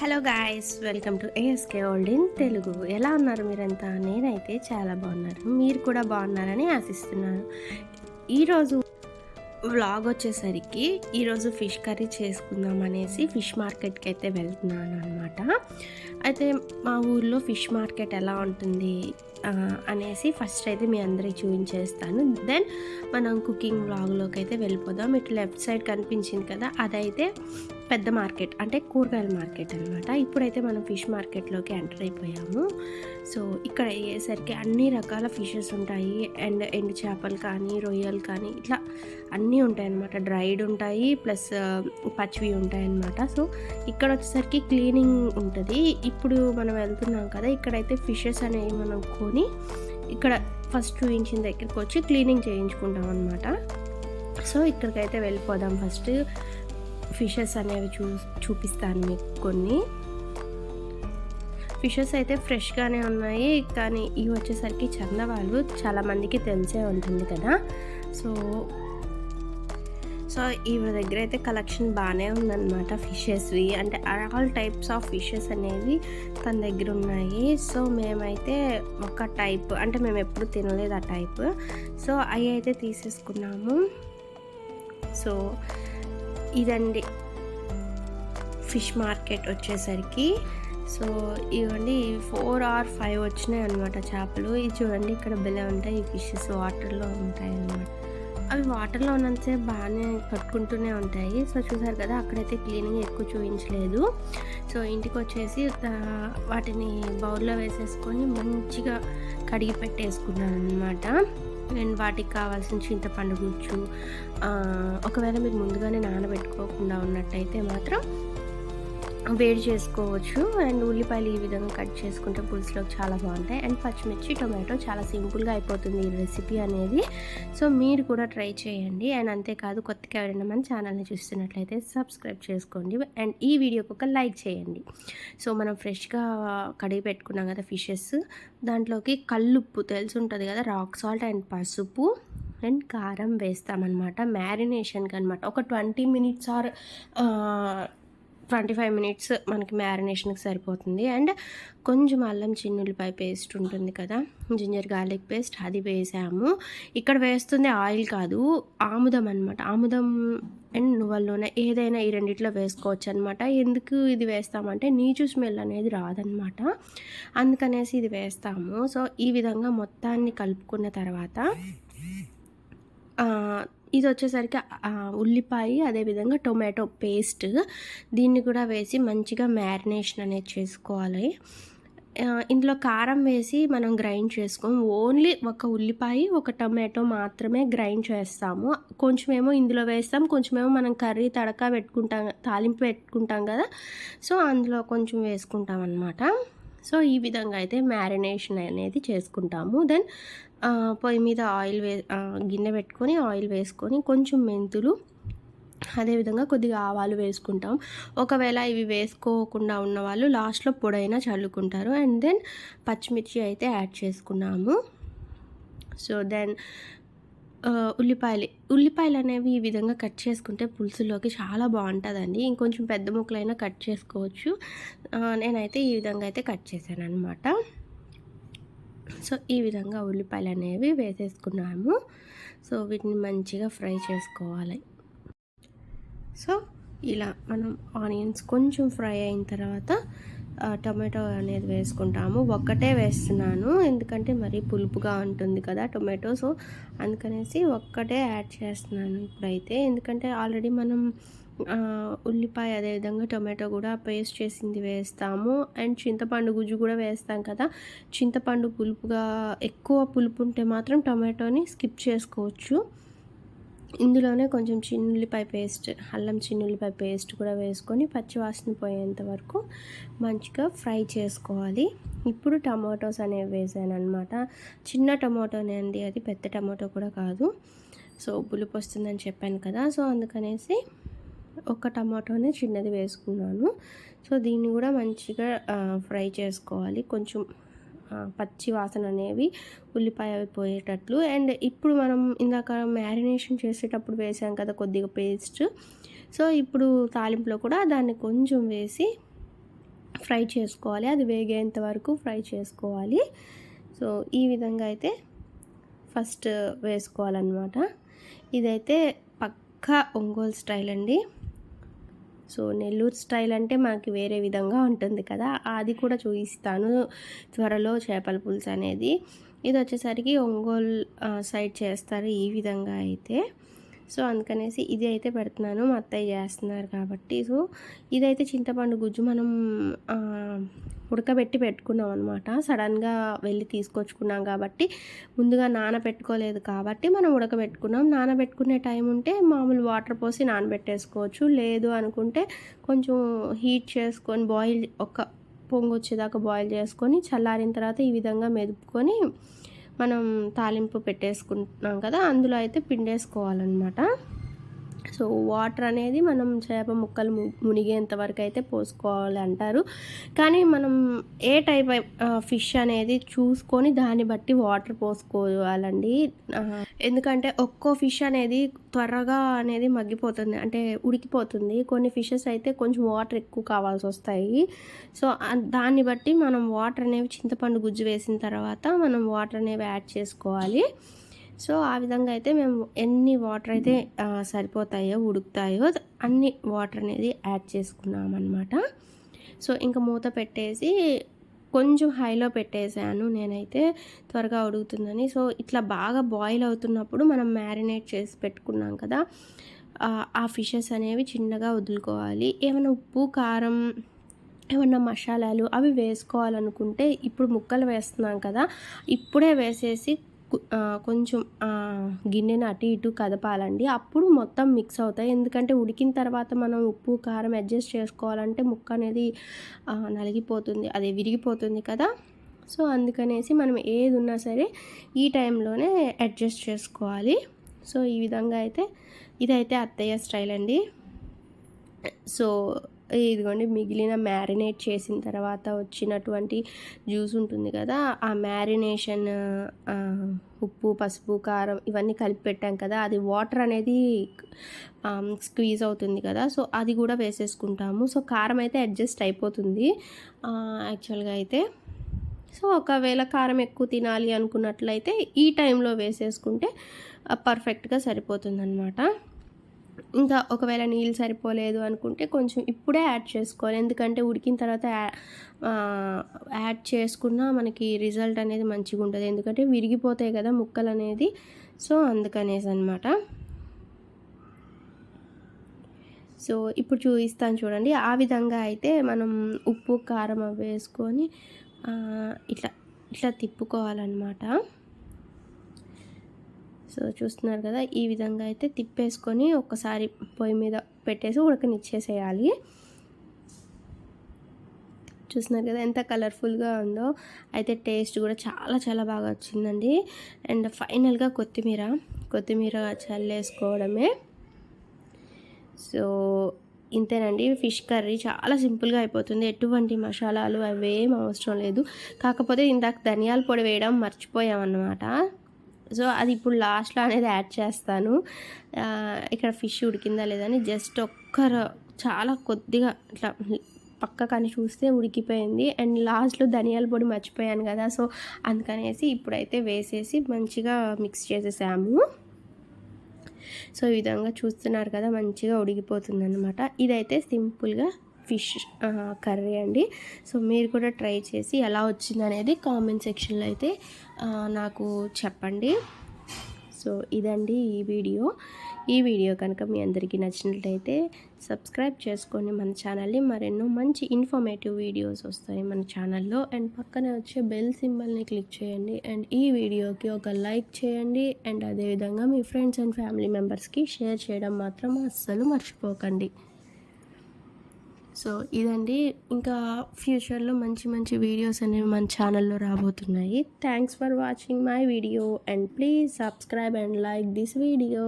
Hello guys, welcome to ASK old in Telugu. ఎలా ఉన్నారు మీరంతా? నేనైతే చాలా బాగున్నాను. మీరు కూడా బాగున్నారని ఆశిస్తున్నాను. ఈరోజు వ్లాగ్ వచ్చేసరికి ఈరోజు ఫిష్ కర్రీ చేసుకుందాం అనేసి ఫిష్ మార్కెట్కి అయితే వెళ్తున్నాను అనమాట. అయితే మా ఊర్లో ఫిష్ మార్కెట్ ఎలా ఉంటుంది అనేసి ఫస్ట్ అయితే మీ అందరికి చూపించేస్తాను. దెన్ మనం కుకింగ్ వ్లాగ్లోకి అయితే వెళ్ళిపోదాం. ఇటు లెఫ్ట్ సైడ్ కనిపించింది కదా, అదైతే పెద్ద మార్కెట్, అంటే కూరగాయల మార్కెట్ అనమాట. ఇప్పుడైతే మనం ఫిష్ మార్కెట్లోకి ఎంటర్ అయిపోయాము. సో ఇక్కడ అయ్యేసరికి అన్ని రకాల ఫిషెస్ ఉంటాయి. అండ్ ఎండు చేపలు కానీ, రొయ్యలు కానీ, ఇట్లా అన్నీ ఉంటాయి అన్నమాట. డ్రైడ్ ఉంటాయి, ప్లస్ పచ్చివి ఉంటాయి అన్నమాట. సో ఇక్కడ వచ్చేసరికి క్లీనింగ్ ఉంటుంది. ఇప్పుడు మనం వెళ్తున్నాం కదా, ఇక్కడైతే ఫిషెస్ అనేవి మనం కొని ఇక్కడ ఫస్ట్ చూపించిన దగ్గరికి వచ్చి క్లీనింగ్ చేయించుకుంటాం అనమాట. సో ఇక్కడికైతే వెళ్ళిపోదాం. ఫస్ట్ ఫిషెస్ అనేవి చూపిస్తాను మీకు. కొన్ని ఫిషెస్ అయితే ఫ్రెష్గానే ఉన్నాయి, కానీ ఇవి వచ్చేసరికి చందవాళ్ళు చాలామందికి తెలిసే ఉంటుంది కదా. సో ఈవిడ దగ్గర అయితే కలెక్షన్ బాగానే ఉందన్నమాట ఫిషెస్వి. అంటే ఆల్ టైప్స్ ఆఫ్ ఫిషెస్ అనేవి తన దగ్గర ఉన్నాయి. సో మేమైతే ఒక టైప్, అంటే మేము ఎప్పుడు తినలేదు ఆ టైప్. సో అవి అయితే తీసేసుకున్నాము. సో ఇదండి ఫిష్ మార్కెట్ వచ్చేసరికి. సో ఇవ్వండి 4 or 5 వచ్చినాయి అనమాట చేపలు. ఇది చూడండి, ఇక్కడ భలే ఉంటాయి ఈ ఫిషెస్, వాటర్లో ఉంటాయి అన్నమాట. అవి వాటర్లో ఉన్నంతసేపు బాగానే కట్టుకుంటూనే ఉంటాయి. సో చూసారు కదా, అక్కడైతే క్లీనింగ్ ఎక్కువ చూపించలేదు. సో ఇంటికి వచ్చేసి వాటిని బౌల్లో వేసేసుకొని మంచిగా కడిగి పెట్టేసుకున్నాను అనమాట. అండ్ వాటికి కావాల్సిన చింతపండు గుజ్జు, ఒకవేళ మీరు ముందుగానే నానబెట్టుకోకుండా ఉన్నట్టయితే మాత్రం వేడి చేసుకోవచ్చు. అండ్ ఉల్లిపాయలు ఈ విధంగా కట్ చేసుకుంటే పులుసులోకి చాలా బాగుంటాయి. అండ్ పచ్చిమిర్చి, టొమాటో, చాలా సింపుల్గా అయిపోతుంది ఈ రెసిపీ అనేది. సో మీరు కూడా ట్రై చేయండి. అండ్ అంతేకాదు, కొత్తగా ఎవరైనా మన ఛానల్ని చూస్తున్నట్లయితే సబ్స్క్రైబ్ చేసుకోండి. అండ్ ఈ వీడియోకి ఒక లైక్ చేయండి. సో మనం ఫ్రెష్గా కడిగి పెట్టుకున్నాం కదా ఫిషెస్, దాంట్లోకి కల్లుప్పు తెలిసి ఉంటుంది కదా, రాక్ సాల్ట్ అండ్ పసుపు అండ్ కారం వేస్తామన్నమాట మ్యారినేషన్కి అనమాట. ఒక 20 minutes ఆర్ 25 minutes మనకి మ్యారినేషన్కి సరిపోతుంది. అండ్ కొంచెం అల్లం చిన్నుల్లిపాయ పేస్ట్ ఉంటుంది కదా, జింజర్ గార్లిక్ పేస్ట్, అది వేసాము. ఇక్కడ వేస్తుంది ఆయిల్ కాదు, ఆముదం అనమాట. ఆముదం అండ్ నువ్వుల నూనె ఏదైనా ఈ రెండిట్లో వేసుకోవచ్చు అనమాట. ఎందుకు ఇది వేస్తామంటే నీచు స్మెల్ అనేది రాదనమాట, అందుకనేసి ఇది వేస్తాము. సో ఈ విధంగా మొత్తాన్ని కలుపుకున్న తర్వాత ఇది వచ్చేసరికి ఉల్లిపాయ, అదేవిధంగా టొమాటో పేస్ట్, దీన్ని కూడా వేసి మంచిగా మ్యారినేషన్ అనేది చేసుకోవాలి. ఇందులో కారం వేసి మనం గ్రైండ్ చేసుకోము. ఓన్లీ ఒక ఉల్లిపాయ, ఒక టొమాటో మాత్రమే గ్రైండ్ చేస్తాము. కొంచెమేమో ఇందులో వేస్తాం, కొంచెమేమో మనం కర్రీ తడక పెట్టుకుంటాం, తాలింపు పెట్టుకుంటాం కదా, సో అందులో కొంచెం వేసుకుంటాం అన్నమాట. సో ఈ విధంగా అయితే మ్యారినేషన్ అనేది చేసుకుంటాము. దెన్ పొయ్యి మీద గిన్నె పెట్టుకొని ఆయిల్ వేసుకొని కొంచెం మెంతులు, అదేవిధంగా కొద్దిగా ఆవాలు వేసుకుంటాం. ఒకవేళ ఇవి వేసుకోకుండా ఉన్న వాళ్ళు లాస్ట్లో పొడైనా చల్లుకుంటారు. అండ్ దెన్ పచ్చిమిర్చి అయితే యాడ్ చేసుకున్నాము. సో దెన్ ఉల్లిపాయలు అనేవి ఈ విధంగా కట్ చేసుకుంటే పులుసులోకి చాలా బాగుంటుందండి. ఇంకొంచెం పెద్ద ముక్కలైనా కట్ చేసుకోవచ్చు. నేనైతే ఈ విధంగా అయితే కట్ చేశాను అనమాట. సో ఈ విధంగా ఉల్లిపాయలు అనేవి వేసేసుకున్నాము. సో వీటిని మంచిగా ఫ్రై చేసుకోవాలి. సో ఇలా మనం ఆనియన్స్ కొంచెం ఫ్రై అయిన తర్వాత టొమాటో అనేది వేసుకుంటాము. ఒక్కటే వేస్తున్నాను, ఎందుకంటే మరీ పులుపుగా ఉంటుంది కదా టొమాటో. సో అందుకనేసి ఒక్కటే యాడ్ చేస్తున్నాను ఇప్పుడైతే, ఎందుకంటే ఆల్రెడీ మనం ఉల్లిపాయ అదేవిధంగా టొమాటో కూడా పేస్ట్ చేసింది వేస్తాము. అండ్ చింతపండు గుజ్జు కూడా వేస్తాం కదా. చింతపండు పులుపుగా ఎక్కువ పులుపు ఉంటే మాత్రం టొమాటోని స్కిప్ చేసుకోవచ్చు. ఇందులోనే కొంచెం చిన్నుల్లిపాయ పేస్ట్, అల్లం చిన్నుల్లిపాయ పేస్ట్ కూడా వేసుకొని పచ్చివాసన పోయేంత వరకు మంచిగా ఫ్రై చేసుకోవాలి. ఇప్పుడు టమాటోస్ అనేవి వేసాను అనమాట. చిన్న టమాటోనే అండి అది, పెద్ద టమాటో కూడా కాదు. సో పులుపు వస్తుందని చెప్పాను కదా, సో అందుకనేసి ఒక టమాటోనే చిన్నది వేసుకున్నాను. సో దీన్ని కూడా మంచిగా ఫ్రై చేసుకోవాలి, కొంచెం పచ్చి వాసన అనేవి ఉల్లిపాయ పోయేటట్లు. అండ్ ఇప్పుడు మనం ఇందాక మ్యారినేషన్ చేసేటప్పుడు వేసాం కదా కొద్దిగా పేస్ట్, సో ఇప్పుడు తాలింపులో కూడా దాన్ని కొంచెం వేసి ఫ్రై చేసుకోవాలి. అది వేగేంత వరకు ఫ్రై చేసుకోవాలి. సో ఈ విధంగా అయితే ఫస్ట్ వేసుకోవాలన్నమాట. ఇదైతే పక్కా ఒంగోలు స్టైల్ అండి. సో నెల్లూరు స్టైల్ అంటే మనకి వేరే విధంగా ఉంటుంది కదా, అది కూడా చూపిస్తాను త్వరలో చేపల పులుసు అనేది. ఇది వచ్చేసరికి ఒంగోలు సైడ్ చేస్తారు ఈ విధంగా అయితే. సో అందుకనేసి ఇది అయితే పెడుతున్నాను, మా అత్తయ్య చేస్తున్నారు కాబట్టి. సో ఇదైతే చింతపండు గుజ్జు మనం ఉడకబెట్టి పెట్టుకున్నాం అనమాట. సడన్గా వెళ్ళి తీసుకొచ్చుకున్నాం కాబట్టి, ముందుగా నానబెట్టుకోలేదు కాబట్టి మనం ఉడకబెట్టుకున్నాం. నానబెట్టుకునే టైం ఉంటే మామూలు వాటర్ పోసి నానబెట్టేసుకోవచ్చు. లేదు అనుకుంటే కొంచెం హీట్ చేసుకొని బాయిల్ ఒక పొంగు వచ్చేదాకా బాయిల్ చేసుకొని చల్లారిన తర్వాత ఈ విధంగా మెదుపుకొని మనం తాలింపు పెట్టేసుకుంటున్నాం కదా, అందులో అయితే పిండేసుకోవాలన్నమాట. సో వాటర్ అనేది మనం చేప ముక్కలు మునిగేంత వరకు అయితే పోసుకోవాలి అంటారు. కానీ మనం ఏ టైప్ ఫిష్ అనేది చూసుకొని దాన్ని బట్టి వాటర్ పోసుకోవాలండి. ఎందుకంటే ఒక్కో ఫిష్ అనేది త్వరగా అనేది మగ్గిపోతుంది, అంటే ఉడికిపోతుంది. కొన్ని ఫిషెస్ అయితే కొంచెం వాటర్ ఎక్కువ కావాల్సి వస్తాయి. సో దాన్ని బట్టి మనం వాటర్ అనేవి చింతపండు గుజ్జు వేసిన తర్వాత మనం వాటర్ అనేవి యాడ్ చేసుకోవాలి. సో ఆ విధంగా అయితే మేము ఎన్ని వాటర్ అయితే సరిపోతాయో ఉడుకుతాయో అన్ని వాటర్ అనేది యాడ్ చేసుకున్నాం అనమాట. సో ఇంకా మూత పెట్టేసి కొంచెం హైలో పెట్టేసాను నేనైతే, త్వరగా ఉడుకుతుందని. సో ఇట్లా బాగా బాయిల్ అవుతున్నప్పుడు మనం మ్యారినేట్ చేసి పెట్టుకున్నాం కదా, ఆ ఫిషెస్ అనేవి చిన్నగా వదులుకోవాలి. ఏమైనా ఉప్పు కారం ఏమన్నా మసాలాలు అవి వేసుకోవాలనుకుంటే ఇప్పుడు ముక్కలు వేస్తున్నాం కదా, ఇప్పుడే వేసేసి కొంచెం గిన్నెని అటు ఇటు కదపాలండి. అప్పుడు మొత్తం మిక్స్ అవుతాయి. ఎందుకంటే ఉడికిన తర్వాత మనం ఉప్పు కారం అడ్జస్ట్ చేసుకోవాలంటే ముక్క అనేది నలిగిపోతుంది, అది విరిగిపోతుంది కదా. సో అందుకనేసి మనం ఏది ఉన్నా సరే ఈ టైంలోనే అడ్జస్ట్ చేసుకోవాలి. సో ఈ విధంగా అయితే ఇదైతే అత్తయ్య స్టైల్ అండి. సో ఇదిగోండి మిగిలిన మ్యారినేట్ చేసిన తర్వాత వచ్చినటువంటి జ్యూస్ ఉంటుంది కదా, ఆ మ్యారినేషన్ ఉప్పు పసుపు కారం ఇవన్నీ కలిపి పెట్టాం కదా, అది వాటర్ అనేది స్క్వీజ్ అవుతుంది కదా, సో అది కూడా వేసేసుకుంటాము. సో కారం అయితే అడ్జస్ట్ అయిపోతుంది యాక్చువల్గా అయితే. సో ఒకవేళ కారం ఎక్కువ తినాలి అనుకున్నట్లయితే ఈ టైంలో వేసేసుకుంటే పర్ఫెక్ట్గా సరిపోతుంది అనమాట. ఇంకా ఒకవేళ నీళ్ళు సరిపోలేదు అనుకుంటే కొంచెం ఇప్పుడే యాడ్ చేసుకోవాలి. ఎందుకంటే ఉడికిన తర్వాత యాడ్ చేసుకున్నా మనకి రిజల్ట్ అనేది మంచిగా ఉంటుంది. ఎందుకంటే విరిగిపోతాయి కదా ముక్కలు అనేది. సో అందుకనేసి అనమాట. సో ఇప్పుడు చూపిస్తాను చూడండి. ఆ విధంగా అయితే మనం ఉప్పు కారం వేసుకొని ఇట్లా ఇట్లా తిప్పుకోవాలన్నమాట. సో చూస్తున్నారు కదా, ఈ విధంగా అయితే తిప్పేసుకొని ఒక్కసారి పొయ్యి మీద పెట్టేసి ఉడకనిచ్చేసేయాలి. చూస్తున్నారు కదా ఎంత కలర్ఫుల్గా ఉందో. అయితే టేస్ట్ కూడా చాలా చాలా బాగా వచ్చిందండి. అండ్ ఫైనల్గా కొత్తిమీర చల్లేసుకోవడమే. సో ఇంతేనండి, ఫిష్ కర్రీ చాలా సింపుల్గా అయిపోతుంది. ఎటువంటి మసాలాలు అవేం అవసరం లేదు. కాకపోతే ఇందాక ధనియాల పొడి వేయడం మర్చిపోయామన్నమాట. సో అది ఇప్పుడు లాస్ట్లో అనేది యాడ్ చేస్తాను. ఇక్కడ ఫిష్ ఉడికిందా లేదని జస్ట్ చాలా కొద్దిగా ఇట్లా పక్కకని చూస్తే ఉడికిపోయింది. అండ్ లాస్ట్లో ధనియాల పొడి మర్చిపోయాను కదా, సో అందుకనేసి ఇప్పుడైతే వేసేసి మంచిగా మిక్స్ చేసేసాము. సో ఈ విధంగా చూస్తున్నారు కదా, మంచిగా ఉడికిపోతుంది అనమాట. ఇదైతే సింపుల్గా ఫిష్ కర్రీ అండి. సో మీరు కూడా ట్రై చేసి ఎలా వచ్చిందనేది కామెంట్ సెక్షన్లో అయితే నాకు చెప్పండి. సో ఇదండి ఈ వీడియో కనుక మీ అందరికీ నచ్చినట్లయితే సబ్స్క్రైబ్ చేసుకొని మన ఛానల్ని. మరెన్నో మంచి ఇన్ఫర్మేటివ్ వీడియోస్ వస్తాయి మన ఛానల్లో. అండ్ పక్కనే వచ్చే బెల్ సింబల్ని క్లిక్ చేయండి. అండ్ ఈ వీడియోకి ఒక లైక్ చేయండి. అండ్ అదేవిధంగా మీ ఫ్రెండ్స్ అండ్ ఫ్యామిలీ మెంబర్స్కి షేర్ చేయడం మాత్రం అస్సలు మర్చిపోకండి. సో ఇదండి, ఇంకా ఫ్యూచర్లో మంచి మంచి వీడియోస్ అనేవి మన ఛానల్లో రాబోతున్నాయి. Thanks for watching my video and please subscribe and like this video.